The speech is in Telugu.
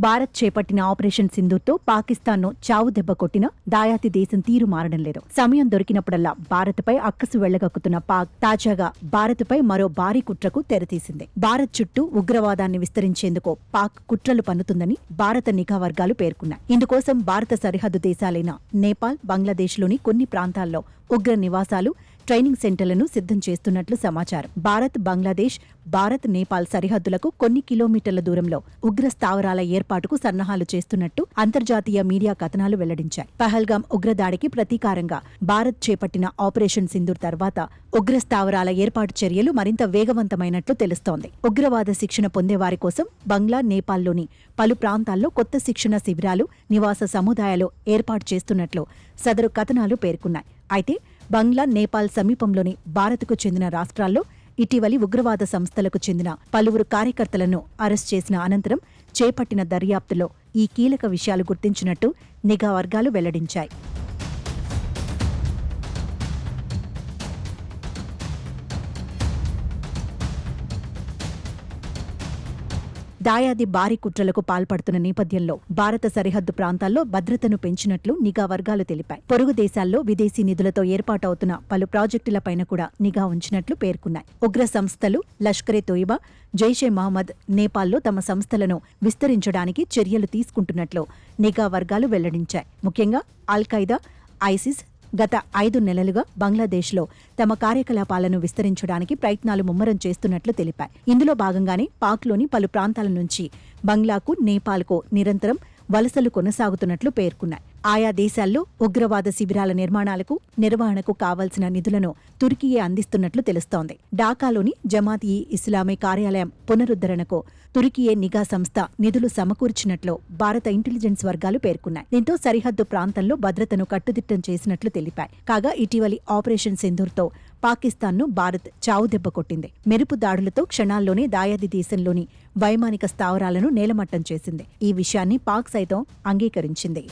భారత్ చేపట్టిన ఆపరేషన్ సింధూర్తో పాకిస్తాన్ను చావుదెబ్బ కొట్టినా దాయాది దేశం తీరు మారడం లేదు. సమయం దొరికినప్పుడల్లా భారత్పై అక్కసు వెళ్లగక్కుతున్న పాక్ తాజాగా భారత్పై మరో భారీ కుట్రకు తెరతీసింది. భారత్ చుట్టూ ఉగ్రవాదాన్ని విస్తరించేందుకు పాక్ కుట్రలు పన్నుతుందని భారత నిఘా వర్గాలు పేర్కొన్నాయి. ఇందుకోసం భారత సరిహద్దు దేశాలైన నేపాల్, బంగ్లాదేశ్లోని కొన్ని ప్రాంతాల్లో ఉగ్ర నివాసాలు, ట్రైనింగ్ సెంటర్లను సిద్ధం చేస్తున్నట్లు సమాచారం. భారత్, బంగ్లాదేశ్, భారత్, నేపాల్ సరిహద్దులకు కొన్ని కిలోమీటర్ల దూరంలో ఉగ్ర స్థావరాల ఏర్పాటుకు సన్నాహాలు చేస్తున్నట్టు అంతర్జాతీయ మీడియా కథనాలు వెల్లడించాయి. పహల్గాం ఉగ్రదాడికి ప్రతీకారంగా భారత్ చేపట్టిన ఆపరేషన్ సింధూర్ తర్వాత ఉగ్ర స్థావరాల ఏర్పాటు చర్యలు మరింత వేగవంతమైనట్లు తెలుస్తోంది. ఉగ్రవాద శిక్షణ పొందేవారి కోసం బంగ్లా, నేపాల్లోని పలు ప్రాంతాల్లో కొత్త శిక్షణ శిబిరాలు, నివాస సముదాయాలు ఏర్పాటు చేస్తున్నట్లు సదరు కథనాలు పేర్కొన్నాయి. అయితే బంగ్లా, నేపాల్ సమీపంలోని భారత్కు చెందిన రాష్ట్రాల్లో ఇటీవలి ఉగ్రవాద సంస్థలకు చెందిన పలువురు కార్యకర్తలను అరెస్ట్ చేసిన అనంతరం చేపట్టిన దర్యాప్తులో ఈ కీలక విషయాలు గుర్తించినట్టు నిఘా వర్గాలు వెల్లడించాయి. దాయాది భారీ కుట్రలకు పాల్పడుతున్న నేపథ్యంలో భారత సరిహద్దు ప్రాంతాల్లో భద్రతను పెంచినట్లు నిఘా వర్గాలు తెలిపాయి. పొరుగు దేశాల్లో విదేశీ నిధులతో ఏర్పాటవుతున్న పలు ప్రాజెక్టులపైన కూడా నిఘా ఉంచినట్లు పేర్కొన్నాయి. ఉగ్ర సంస్థలు లష్కరే తోయిబా, జైషే మహమ్మద్ నేపాల్లో తమ సంస్థలను విస్తరించడానికి చర్యలు తీసుకుంటున్నట్లు నిఘా వర్గాలు వెల్లడించాయి. ముఖ్యంగా అల్-ఖైదా, ఐసిస్ గత 5 నెలలుగా బంగ్లాదేశ్లో తమ కార్యకలాపాలను విస్తరించడానికి ప్రయత్నాలు ముమ్మరం చేస్తున్నట్లు తెలిపాయి. ఇందులో భాగంగానే పాక్లోని పలు ప్రాంతాల నుంచి బంగ్లాకు, నేపాల్కు నిరంతరం వలసలు కొనసాగుతున్నట్లు పేర్కొన్నాయి. ఆయా దేశాల్లో ఉగ్రవాద శిబిరాల నిర్మాణాలకు, నిర్వహణకు కావాల్సిన నిధులను తుర్కీయే అందిస్తున్నట్లు తెలుస్తోంది. ఢాకాలోని జమాత్-ఇ-ఇస్లామీ కార్యాలయం పునరుద్ధరణకు తుర్కీయే నిఘా సంస్థ నిధులు సమకూర్చినట్లు భారత ఇంటెలిజెన్స్ వర్గాలు పేర్కొన్నాయి. దీంతో సరిహద్దు ప్రాంతంలో భద్రతను కట్టుదిట్టం చేసినట్లు తెలిపాయి. కాగా ఇటీవలి ఆపరేషన్ సింధూర్తో పాకిస్తాన్ను భారత్ చావుదెబ్బ కొట్టింది. మెరుపు దాడులతో క్షణాల్లోనే దాయాది దేశంలోని వైమానిక స్థావరాలను నేలమట్టం చేసింది. ఈ విషయాన్ని పాక్ సైతం అంగీకరించింది.